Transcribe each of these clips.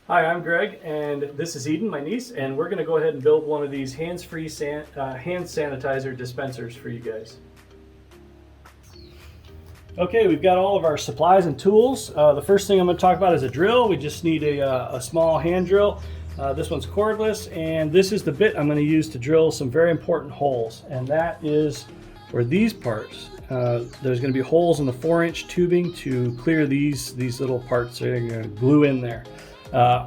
Hi, I'm Greg, and this is Eden, my niece, and we're going to go ahead and build one of these hands-free hand sanitizer dispensers for you guys. Okay, we've got all of our supplies and tools. The first thing I'm going to talk about is a drill. We just need a small hand drill. This one's cordless, and this is the bit I'm going to use to drill some very important holes, and that is for these parts. There's going to be holes in the 4-inch tubing to clear these little parts that are going to glue in there.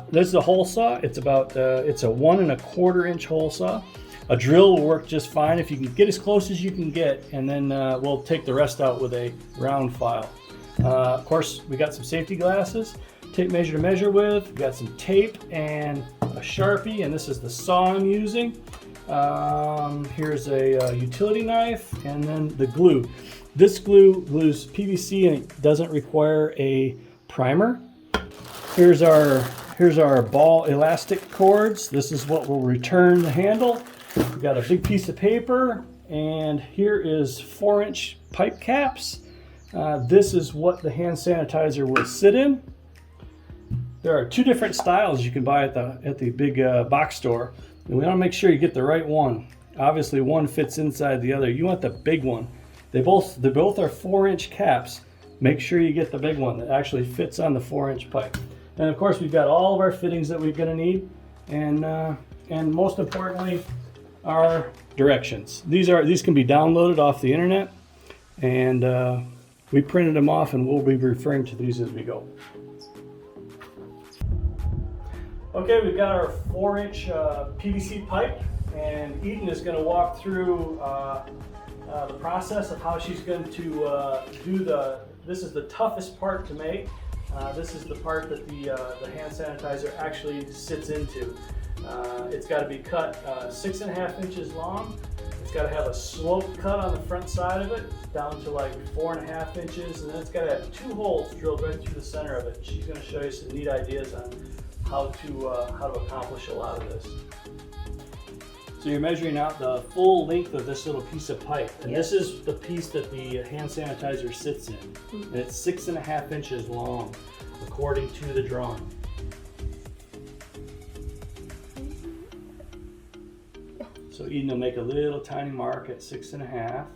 This is a hole saw. It's a 1 1/4 inch hole saw. A drill will work just fine if you can get as close as you can get, and then we'll take the rest out with a round file. Of course, we got some safety glasses, tape measure to measure with. We got some tape and a Sharpie, and this is the saw I'm using. Here's a utility knife, and then the glue. This glue glues PVC, and it doesn't require a primer. Here's our ball elastic cords. This is what will return the handle. We've got a big piece of paper, and here is 4-inch pipe caps. This is what the hand sanitizer will sit in. There are 2 different styles you can buy at the big box store, and we want to make sure you get the right one. Obviously, one fits inside the other. You want the big one. They both are 4-inch caps. Make sure you get the big one that actually fits on the 4-inch pipe. And of course, we've got all of our fittings that we're going to need, and most importantly, our directions. These can be downloaded off the internet, and we printed them off, and we'll be referring to these as we go. Okay, we've got our 4-inch PVC pipe, and Eden is going to walk through the process of how she's going to this is the toughest part to make. This is the part that the hand sanitizer actually sits into. It's got to be cut 6 1/2 inches long. It's got to have a slope cut on the front side of it down to like 4 1/2 inches, and then it's got to have 2 holes drilled right through the center of it. She's going to show you some neat ideas on how to accomplish a lot of this. So you're measuring out the full length of this little piece of pipe, and this is the piece that the hand sanitizer sits in. And it's 6 1/2 inches long, according to the drawing. So Eden will make a little tiny mark at 6 1/2.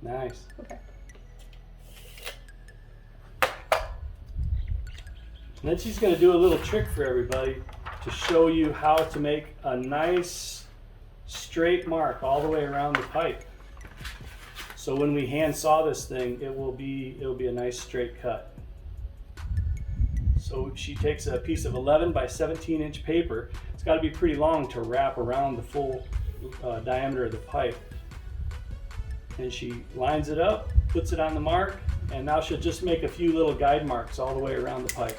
Nice. Okay. And then she's going to do a little trick for everybody to show you how to make a nice straight mark all the way around the pipe. So when we hand saw this thing, it'll be a nice straight cut. So she takes a piece of 11 by 17 inch paper. It's got to be pretty long to wrap around the full diameter of the pipe. And she lines it up, puts it on the mark, and now she'll just make a few little guide marks all the way around the pipe.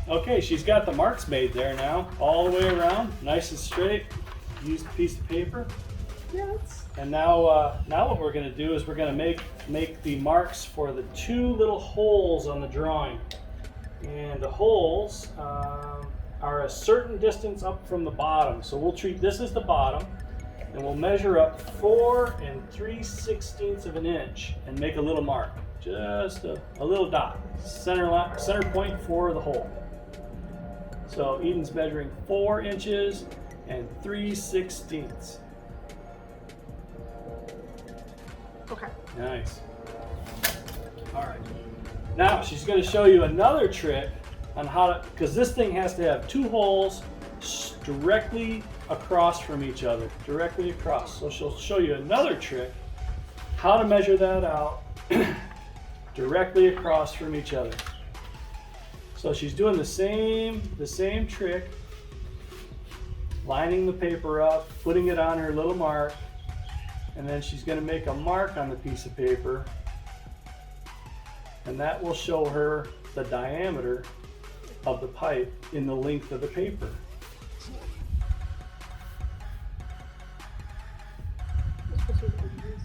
Okay, she's got the marks made there now, all the way around, nice and straight. Use the piece of paper. Yes. And now what we're going to do is we're going to make the marks for the 2 little holes on the drawing. And the holes are a certain distance up from the bottom. So we'll treat this as the bottom, and we'll measure up 4 3/16 of an inch and make a little mark. Just a little dot, center point for the hole. So Eden's measuring 4 inches and 3/16. Okay. Nice. All right. Now she's going to show you another trick on how to, because this thing has to have 2 holes directly across from each other, directly across. So she'll show you another trick, how to measure that out directly across from each other. So she's doing the same trick, lining the paper up, putting it on her little mark, and then she's going to make a mark on the piece of paper, and that will show her the diameter of the pipe in the length of the paper. This was obvious.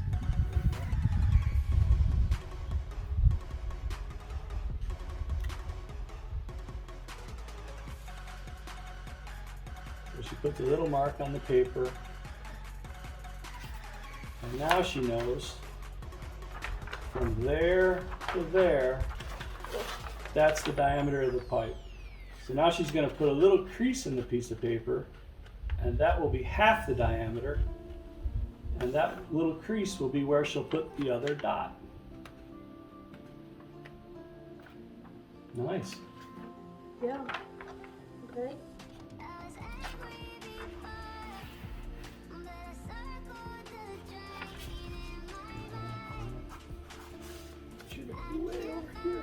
So she put the little mark on the paper. And now she knows from there to there, that's the diameter of the pipe. So now she's going to put a little crease in the piece of paper, and that will be half the diameter. And that little crease will be where she'll put the other dot. Nice. Yeah. Okay. Should be way over here.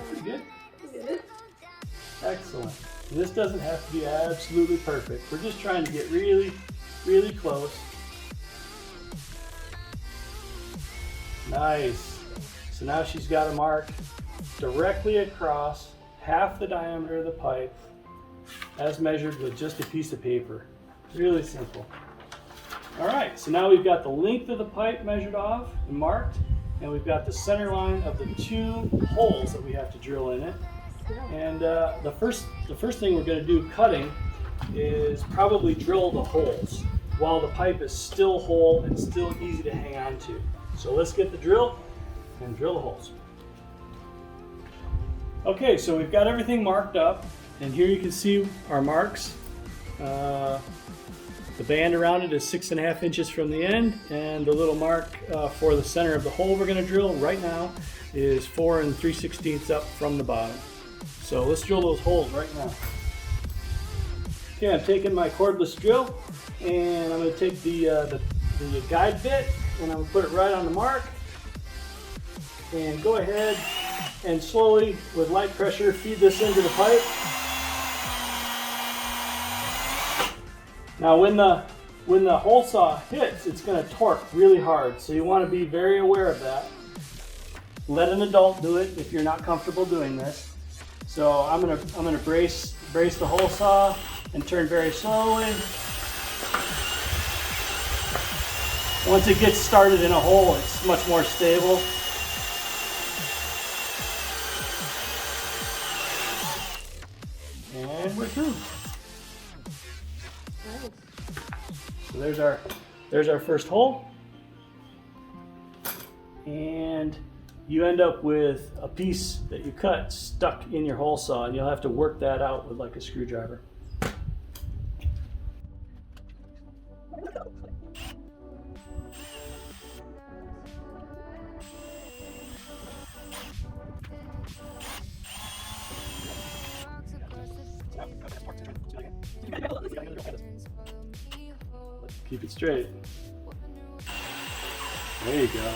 Pretty good. Good. Excellent. This doesn't have to be absolutely perfect. We're just trying to get really, really close. Nice. So now she's got a mark directly across half the diameter of the pipe as measured with just a piece of paper. Really simple. All right, so now we've got the length of the pipe measured off and marked, and we've got the center line of the 2 holes that we have to drill in it. And the first thing we're going to do cutting is probably drill the holes while the pipe is still whole and still easy to hang on to. So let's get the drill and drill the holes. Okay, so we've got everything marked up, and here you can see our marks. The band around it is 6.5 inches from the end, and the little mark for the center of the hole we're going to drill right now is 4 3/16 up from the bottom. So let's drill those holes right now. Okay, I'm taking my cordless drill, and I'm going to take the guide bit, and I'm going to put it right on the mark, and go ahead and slowly, with light pressure, feed this into the pipe. Now when the hole saw hits, it's going to torque really hard, so you want to be very aware of that. Let an adult do it if you're not comfortable doing this. So I'm gonna brace the hole saw and turn very slowly. Once it gets started in a hole, it's much more stable. And we're through. Nice. So there's our first hole. And you end up with a piece that you cut stuck in your hole saw, and you'll have to work that out with like a screwdriver. Keep it straight. There you go.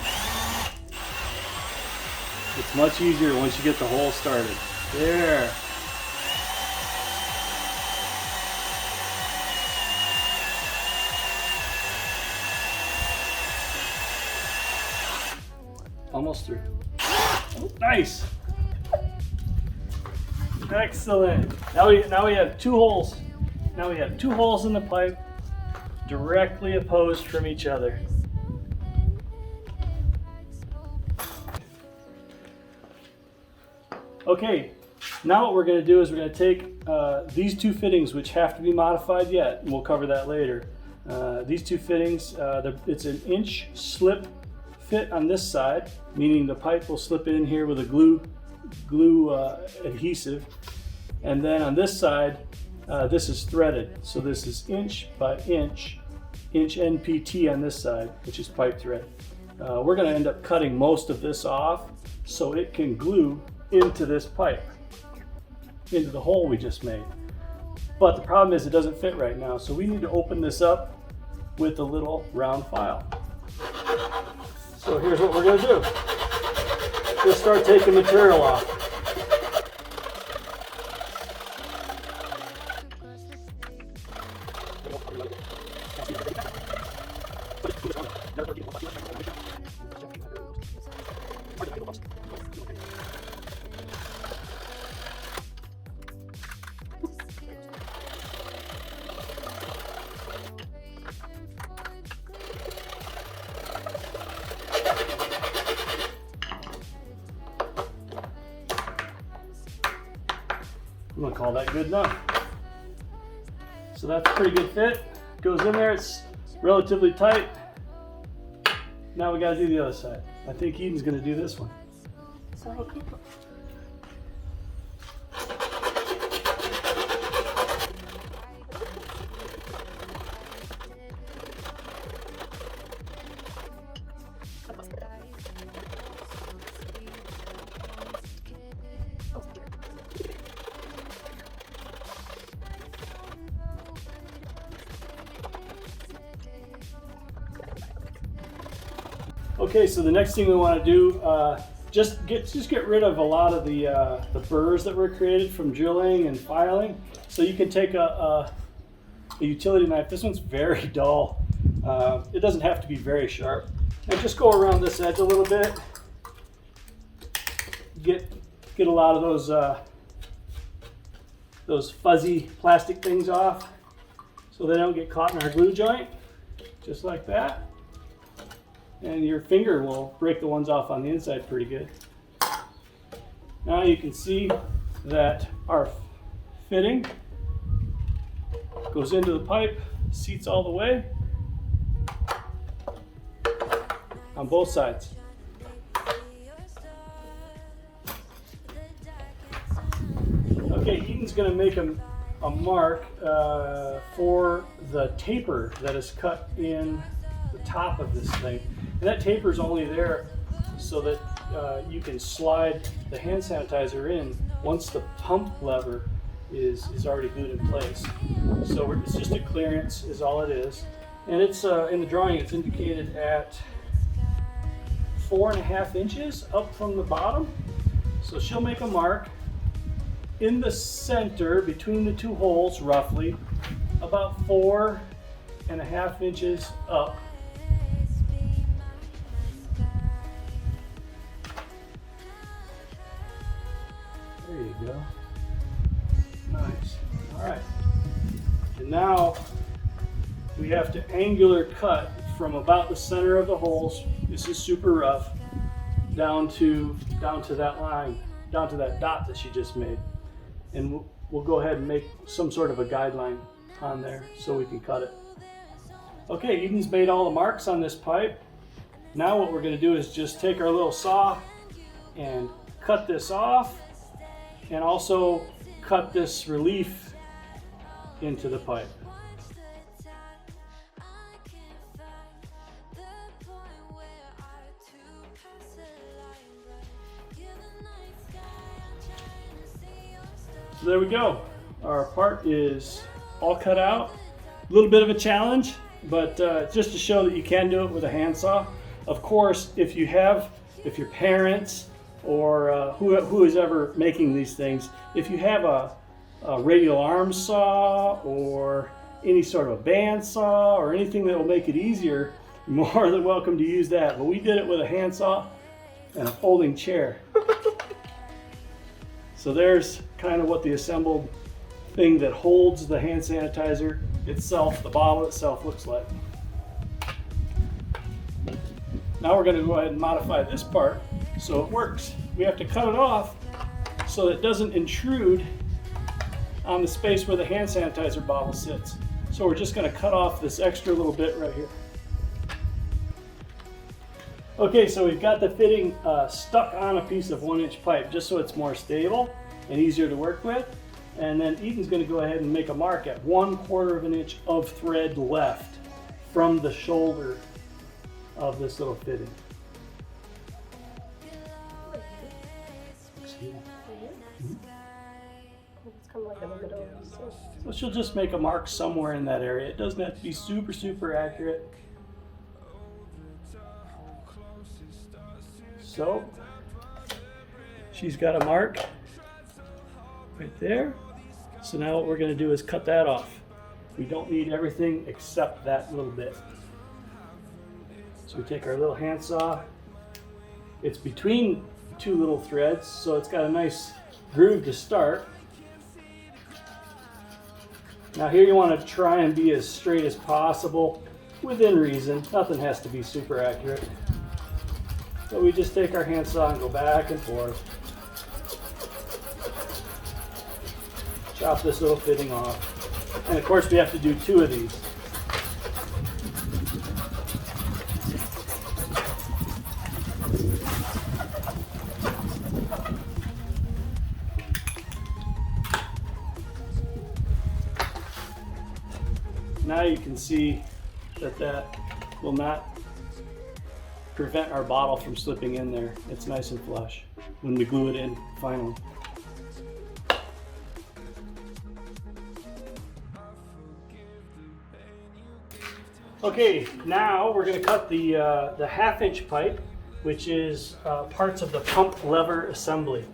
It's much easier once you get the hole started. There. Almost through. Oh, nice. Excellent. Now we have 2 holes. Now we have 2 holes in the pipe directly opposed from each other. Okay, now what we're going to do is we're going to take these 2 fittings, which have to be modified yet, and we'll cover that later. These 2 fittings, it's an inch slip fit on this side, meaning the pipe will slip in here with a glue adhesive. And then on this side, this is threaded. So this is inch by inch NPT on this side, which is pipe thread. We're going to end up cutting most of this off so it can glue into this pipe, into the hole we just made. But the problem is it doesn't fit right now, so we need to open this up with a little round file. So here's what we're going to do. We'll start taking material off. I'm gonna call that good enough. So that's a pretty good fit. Goes in there, it's relatively tight. Now we gotta do the other side. I think Eden's gonna do this one. So, okay, so the next thing we want to do, just get rid of a lot of the burrs that were created from drilling and filing. So you can take a utility knife. This one's very dull. It doesn't have to be very sharp. And just go around this edge a little bit. Get a lot of those fuzzy plastic things off, so they don't get caught in our glue joint, just like that. And your finger will break the ones off on the inside pretty good. Now you can see that our fitting goes into the pipe, seats all the way on both sides. Okay, Eden's going to make a mark for the taper that is cut in the top of this thing. And that taper is only there so that you can slide the hand sanitizer in once the pump lever is already glued in place. So it's just a clearance is all it is. And it's in the drawing it's indicated at 4.5 inches up from the bottom. So she'll make a mark in the center between the two holes, roughly about 4.5 inches up. There you go. Nice. All right. And now we have to angular cut from about the center of the holes. This is super rough. Down to that line, down to that dot that she just made. And we'll go ahead and make some sort of a guideline on there so we can cut it. Okay, Eden's made all the marks on this pipe. Now what we're going to do is just take our little saw and cut this off, and also cut this relief into the pipe. So there we go. Our part is all cut out. A little bit of a challenge, but just to show that you can do it with a handsaw. Of course, if your parents or who is ever making these things, if you have a radial arm saw or any sort of a band saw or anything that will make it easier, you're more than welcome to use that. But we did it with a handsaw and a folding chair. So there's kind of what the assembled thing that holds the hand sanitizer itself, the bottle itself, looks like. Now we're going to go ahead and modify this part so it works. We have to cut it off so that it doesn't intrude on the space where the hand sanitizer bottle sits. So we're just going to cut off this extra little bit right here. Okay, so we've got the fitting stuck on a piece of 1-inch pipe just so it's more stable and easier to work with. And then Eden's going to go ahead and make a mark at 1/4 of an inch of thread left from the shoulder of this little fitting. Excuse me. it's kind of like in the middle. So she'll just make a mark somewhere in that area. It doesn't have to be super accurate. So she's got a mark right there. So now what we're going to do is cut that off. We don't need everything except that little bit. So we take our little handsaw. It's between two little threads, so it's got a nice groove to start. Now here you want to try and be as straight as possible within reason. Nothing has to be super accurate. So we just take our handsaw and go back and forth. Drop this little fitting off. And of course we have to do 2 of these. Now you can see that that will not prevent our bottle from slipping in there. It's nice and flush when we glue it in finally. Okay, now we're going to cut the 1/2-inch pipe, which is parts of the pump lever assembly.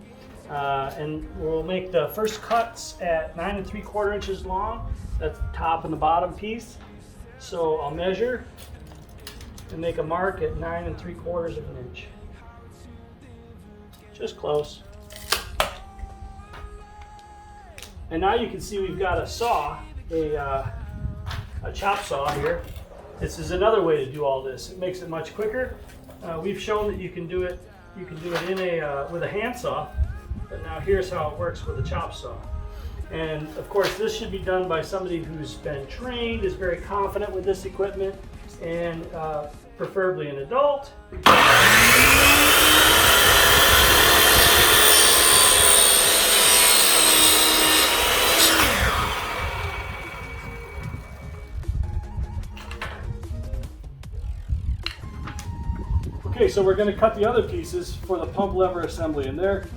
And we'll make the first cuts at 9 3/4 inches long. That's the top and the bottom piece. So I'll measure and make a mark at 9 3/4 of an inch. Just close. And now you can see we've got a saw, a chop saw here. This is another way to do all this. It makes it much quicker. We've shown that you can do it in with a handsaw, but now here's how it works with a chop saw. And of course, this should be done by somebody who's been trained, is very confident with this equipment, and preferably an adult. Okay, so we're going to cut the other pieces for the pump lever assembly, and they're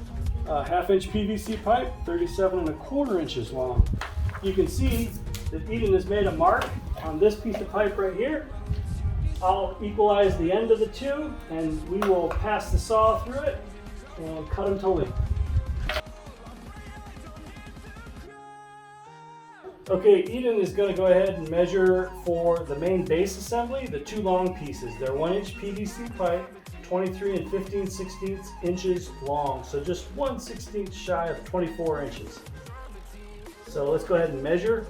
1/2-inch PVC pipe, 37 1/4 inches long. You can see that Eden has made a mark on this piece of pipe right here. I'll equalize the end of the 2, and we will pass the saw through it and cut them to length. Okay, Eden is going to go ahead and measure for the main base assembly, the 2 long pieces. They're 1-inch PVC pipe, 23 15/16 inches long. So just 1/16 shy of 24 inches. So let's go ahead and measure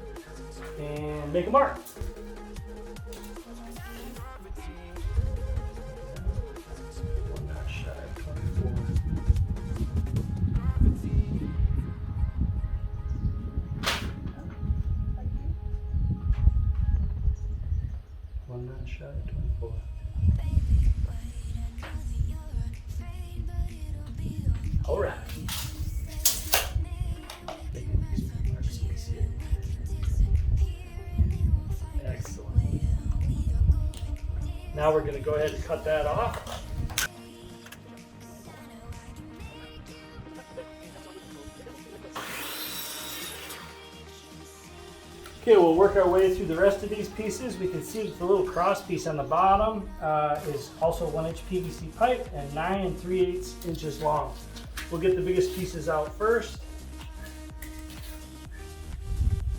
and make a mark. One notch shy of 24. All right. Excellent. Now we're going to go ahead and cut that off. Okay, we'll work our way through the rest of these pieces. We can see that the little cross piece on the bottom is also 1-inch PVC pipe and 9 3/8 inches long. We'll get the biggest pieces out first.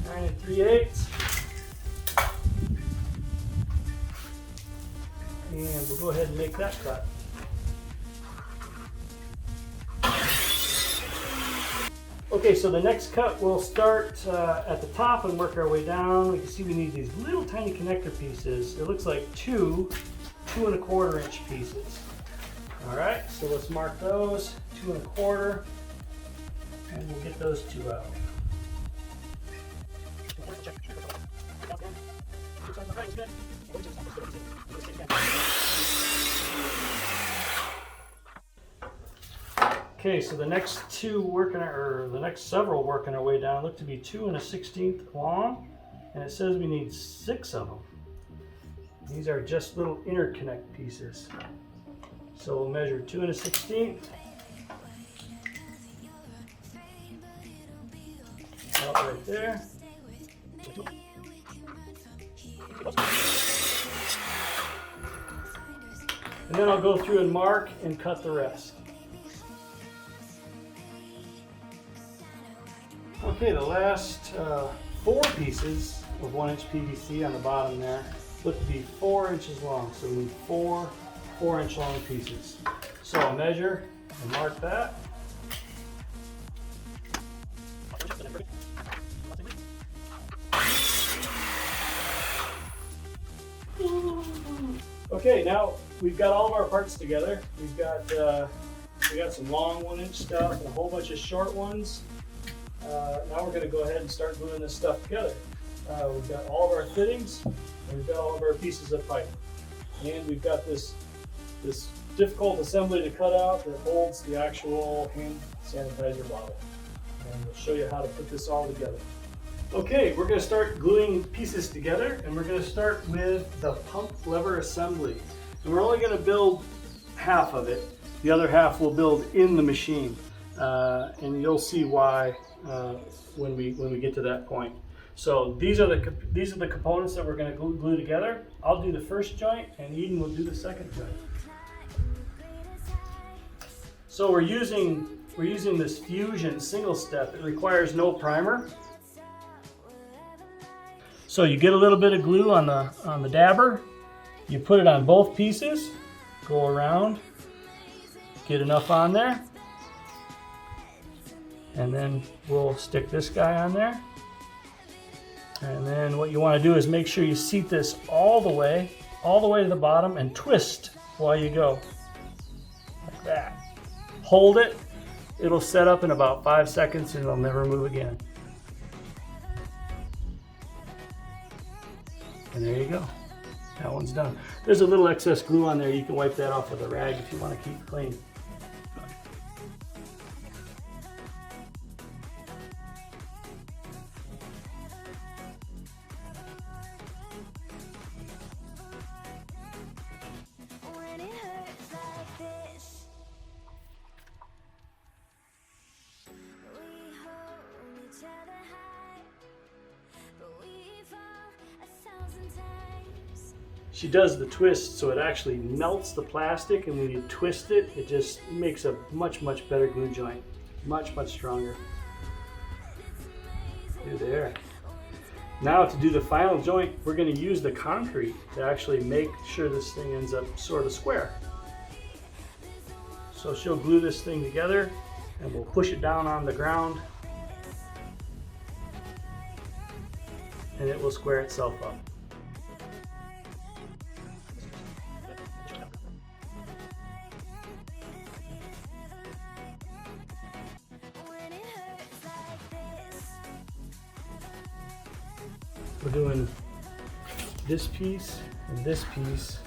9 3/8. And we'll go ahead and make that cut. Okay, so the next cut we'll start at the top and work our way down. We can see we need these little tiny connector pieces. It looks like 2 1/4 inch pieces. All right, so let's mark those, 2 1/4, and we'll get those 2 out. Okay, so the next several working our way down look to be 2 1/16 long, and it says we need 6 of them. These are just little interconnect pieces. So we'll measure 2 1/16. Out right there. And then I'll go through and mark and cut the rest. Okay, the last 4 pieces of 1-inch PVC on the bottom there look to be 4 inches long. So we need 4 4-inch long pieces. So I'll measure and mark that. Okay, now we've got all of our parts together. We got some long 1-inch stuff and a whole bunch of short ones. Now we're going to go ahead and start gluing this stuff together. We've got all of our fittings, and we've got all of our pieces of pipe. And we've got this difficult assembly to cut out that holds the actual hand sanitizer bottle. And we'll show you how to put this all together. Okay, we're going to start gluing pieces together, and we're going to start with the pump lever assembly. And we're only going to build half of it. The other half we'll build in the machine, and you'll see why when we get to that point. So these are the components that we're going to glue together. I'll do the first joint, and Eden will do the second joint. So we're using this Fusion single step. It requires no primer. So you get a little bit of glue on the dabber. You put it on both pieces. Go around. Get enough on there. And then we'll stick this guy on there. And then what you want to do is make sure you seat this all the way to the bottom and twist while you go. Like that. Hold it. It'll set up in about 5 seconds and it'll never move again. And there you go. That one's done. There's a little excess glue on there. You can wipe that off with a rag if you want to keep it clean. She does the twist so it actually melts the plastic, and when you twist it, it just makes a much better glue joint. Much stronger. There. Now to do the final joint, we're going to use the concrete to actually make sure this thing ends up sort of square. So she'll glue this thing together, and we'll push it down on the ground, and it will square itself up. We're doing this piece and this piece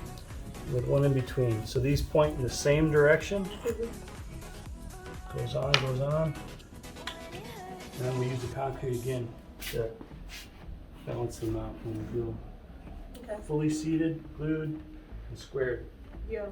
with one in between. So these point in the same direction. Goes on. And then we use the concrete again to balance them out when we glue them. Okay. Fully seated, glued, and squared. Yeah.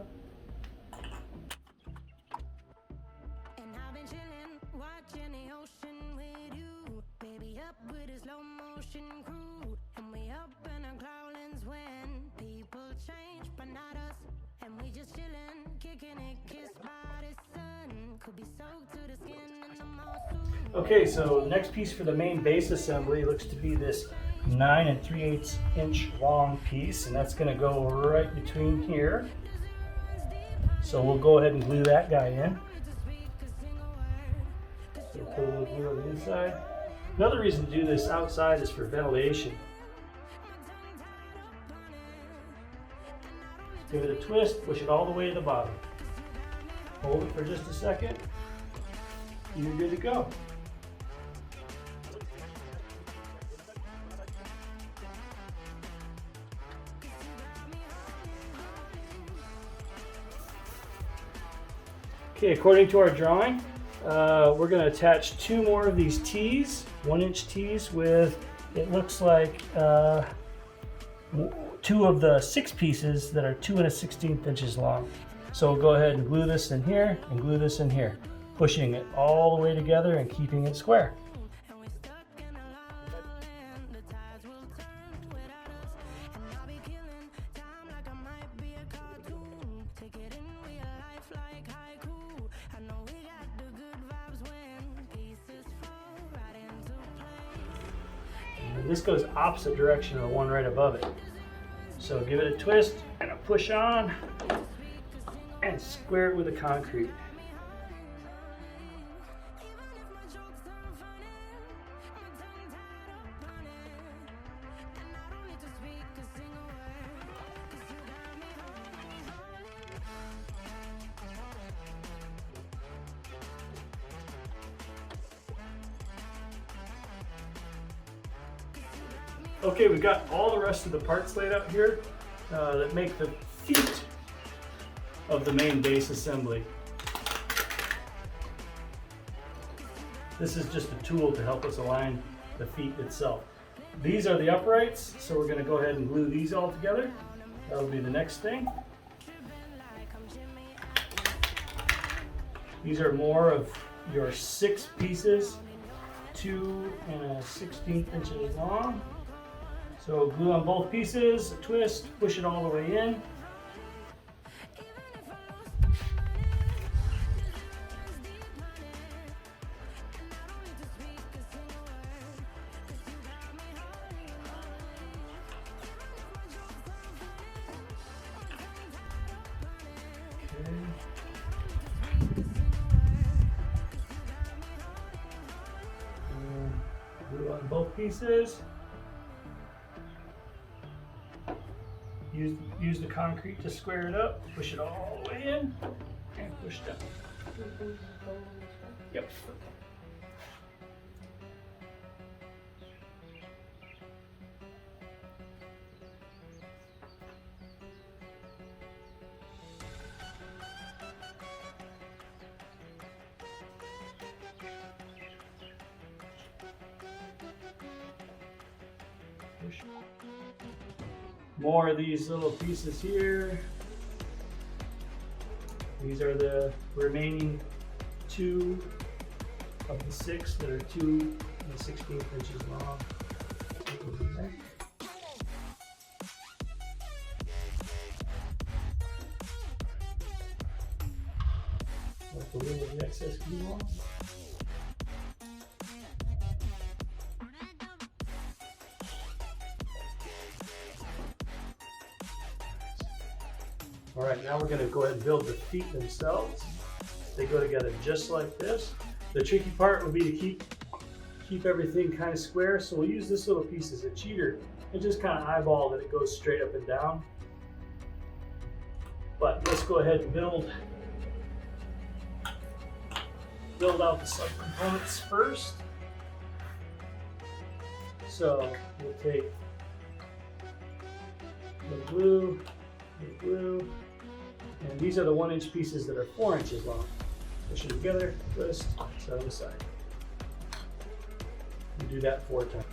Okay, so the next piece for the main base assembly looks to be this 9 3/8 inch long piece, and that's going to go right between here. So we'll go ahead and glue that guy in. So we'll put a little glue on the inside. Another reason to do this outside is for ventilation. Give it a twist, push it all the way to the bottom. Hold it for just a second. You're good to go. Okay, according to our drawing, we're going to attach 2 more of these T's, 1-inch T's with, it looks like 2 of the 6 pieces that are 2 1/16 inches long. So we'll go ahead and glue this in here and glue this in here, pushing it all the way together and keeping it square. And this goes opposite direction of the one right above it. So give it a twist and a push on and square it with the concrete. Okay, we've got all the rest of the parts laid out here that make the feet of the main base assembly. This is just a tool to help us align the feet itself. These are the uprights, so we're going to go ahead and glue these all together. That'll be the next thing. These are more of your 6 pieces, 2 1/16 inches long. So glue on both pieces, twist, push it all the way in. Glue on both pieces. Use the concrete to square it up. Push it all the way in and push down. Yep. Push. More of these little pieces here. These are the remaining 2 of the 6 that are 2 1/16 inches long. Let the little of the excess glue off. All right, now we're going to go ahead and build the feet themselves. They go together just like this. The tricky part would be to keep everything kind of square, so we'll use this little piece as a cheater and just kind of eyeball that it goes straight up and down. But let's go ahead and build out the subcomponents first. So we'll take the glue, and these are the 1-inch pieces that are 4 inches long. Push them together, twist, side to side. You do that 4 times.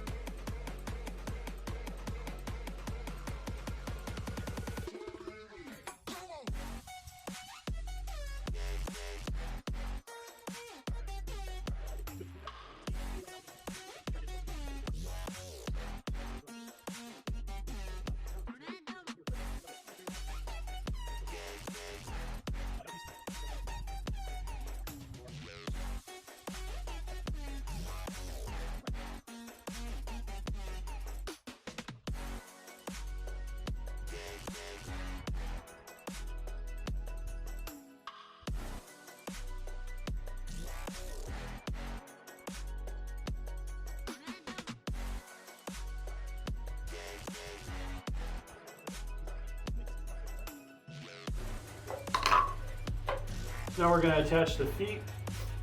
Now we're going to attach the feet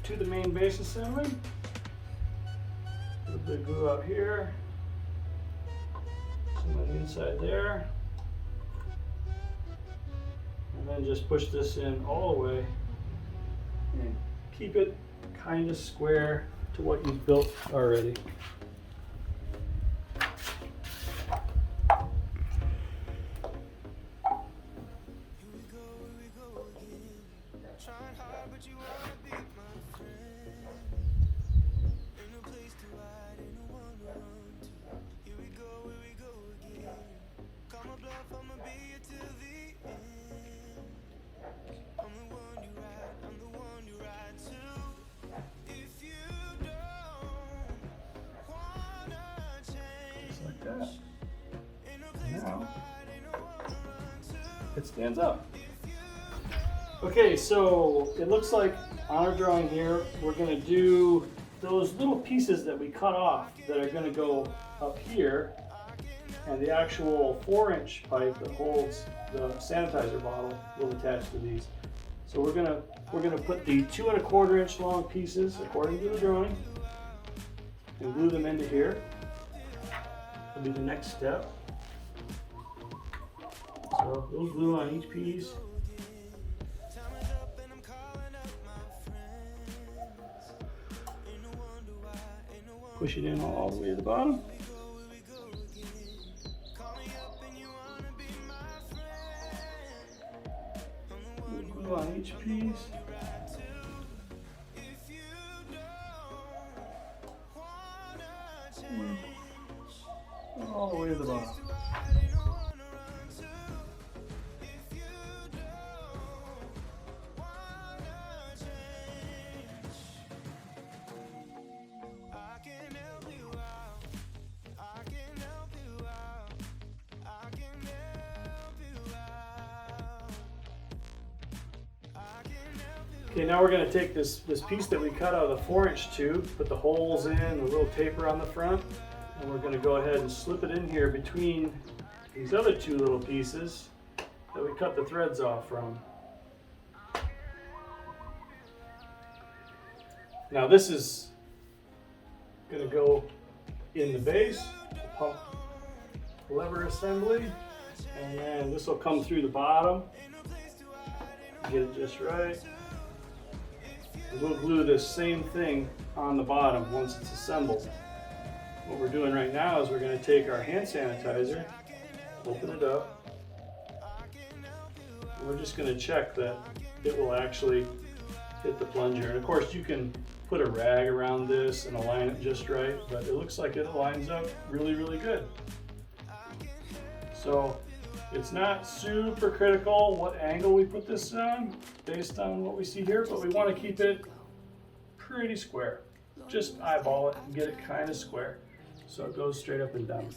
to the main base assembly. Put the glue out here, some on the inside there, and then just push this in all the way and keep it kind of square to what you've built already. Now it stands up. Okay, so it looks like on our drawing here, we're going to do those little pieces that we cut off that are going to go up here, and the actual 4-inch pipe that holds the sanitizer bottle will attach to these. So we're gonna put the 2 1/4 inch long pieces according to the drawing and glue them into here. will be the next step. So a little glue on each piece. Push it in all the way to the bottom. Glue on each piece. All the way to the bottom. Okay, now we're going to take this piece that we cut out of the 4-inch tube, put the holes in, the little taper on the front, and we're going to go ahead and slip it in here between these other two little pieces that we cut the threads off from. Now this is going to go in the base, the pump lever assembly, and then this will come through the bottom. Get it just right. We'll glue this same thing on the bottom once it's assembled. What we're doing right now is we're going to take our hand sanitizer, open it up, and we're just going to check that it will actually hit the plunger. And of course you can put a rag around this and align it just right, but it looks like it lines up really, really good. So it's not super critical what angle we put this on based on what we see here, but we want to keep it pretty square. Just eyeball it and get it kind of square so it goes straight up and down.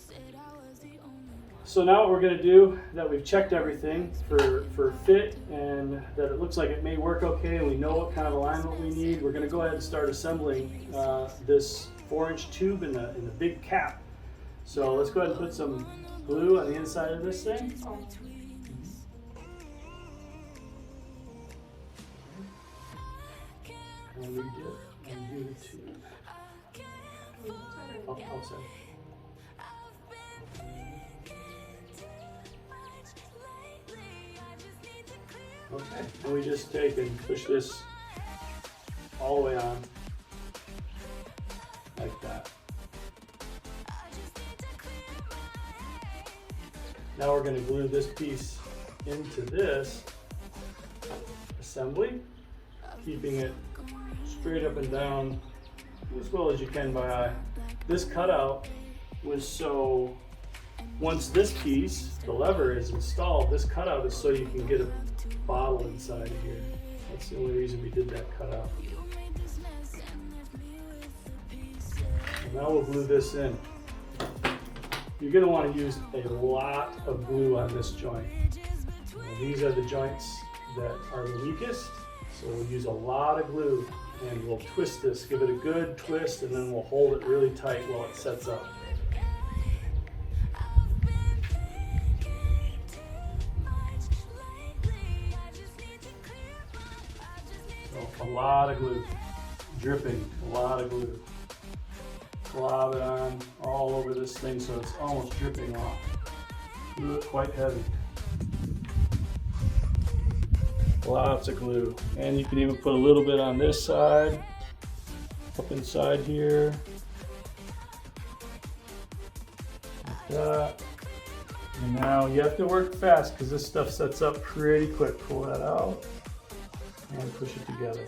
So now what we're going to do, that we've checked everything for fit and that it looks like it may work okay and we know what kind of alignment we need, we're going to go ahead and start assembling this 4-inch tube in the big cap. So let's go ahead and put some glue on the inside of this thing. And we get undo the tube. Oh, sorry. Okay, and we just take and push this all the way on, like that. Now we're going to glue this piece into this assembly, keeping it straight up and down as well as you can by eye. This cutout was so, once this piece, the lever is installed, this cutout is so you can get a bottle inside of here. That's the only reason we did that cutout. And now we'll glue this in. You're going to want to use a lot of glue on this joint. These are the joints that are the weakest, so we'll use a lot of glue and we'll twist this, give it a good twist, and then we'll hold it really tight while it sets up. So a lot of glue, dripping, a lot of glue. Glob it on all over this thing so it's almost dripping off. Glue it quite heavy. Lots of glue. And you can even put a little bit on this side, up inside here. Like that. And now you have to work fast because this stuff sets up pretty quick. Pull that out and push it together.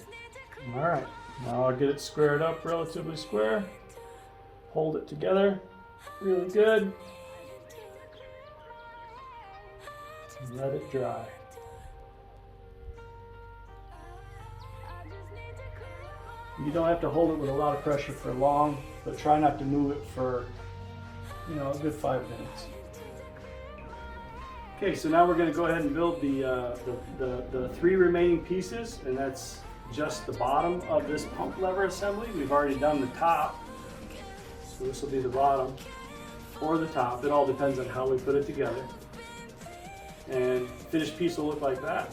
All right, now I'll get it squared up relatively square. Hold it together really good and let it dry. You don't have to hold it with a lot of pressure for long, but try not to move it for, a good 5 minutes. Okay, so now we're going to go ahead and build the 3 remaining pieces, and that's just the bottom of this pump lever assembly. We've already done the top. So this will be the bottom or the top. It all depends on how we put it together. And the finished piece will look like that.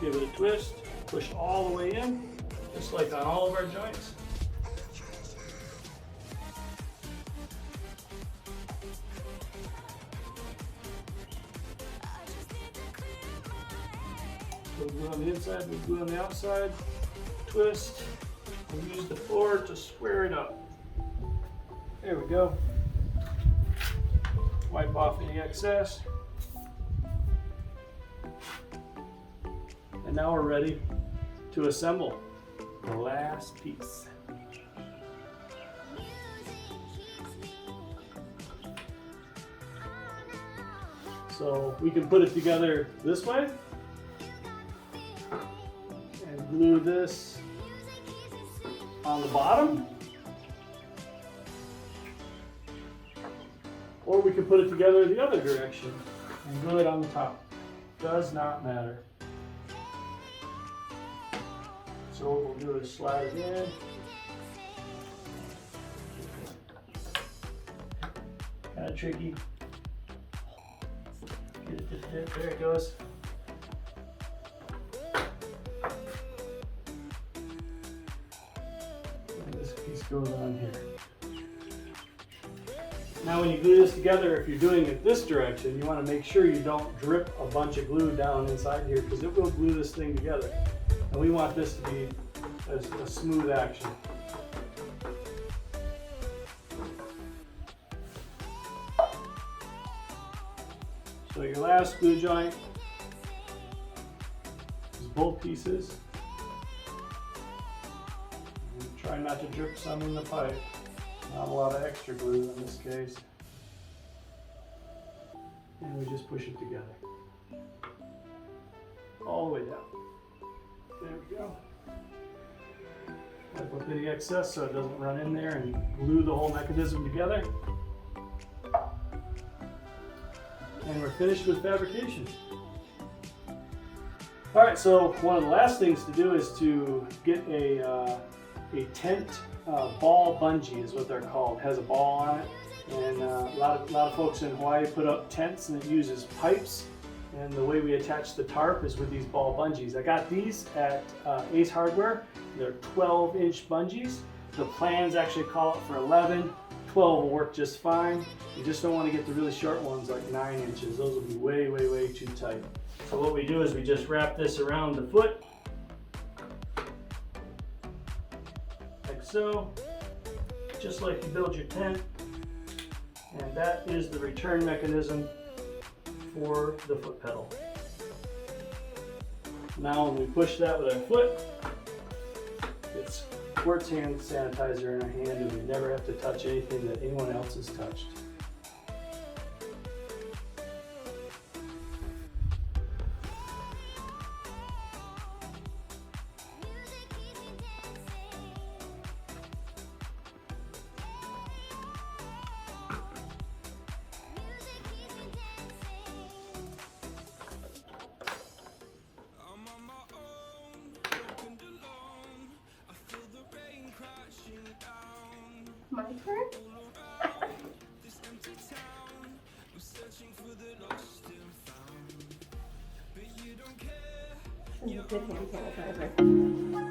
Give it a twist, push all the way in, just like on all of our joints. We'll glue on the inside, we'll glue on the outside, twist, we'll use the floor to square it up. There we go. Wipe off any excess. And now we're ready to assemble the last piece. So we can put it together this way and glue this on the bottom. Or we can put it together the other direction and glue it on the top. Does not matter. So what we'll do is slide it in. Kind of tricky. Get it to fit. There it goes. And this piece goes on here. Now when you glue this together, if you're doing it this direction, you want to make sure you don't drip a bunch of glue down inside here because it will glue this thing together. And we want this to be a smooth action. So your last glue joint is both pieces. And try not to drip some in the pipe. Not a lot of extra glue in this case. And we just push it together. All the way down. There we go. Wipe up any excess so it doesn't run in there and glue the whole mechanism together. And we're finished with fabrication. All right, so one of the last things to do is to get a tent ball bungee is what they're called. It has a ball on it, and a lot of folks in Hawaii put up tents and it uses pipes. And the way we attach the tarp is with these ball bungees. I got these at Ace Hardware. They're 12-inch bungees. The plans actually call it for 11. 12 will work just fine. You just don't want to get the really short ones like 9 inches. Those will be way, way, way too tight. So what we do is we just wrap this around the foot, like so, just like you build your tent. And that is the return mechanism for the foot pedal. Now when we push that with our foot, it squirts hand sanitizer in our hand and we never have to touch anything that anyone else has touched. My turn? This is a good hand sanitizer.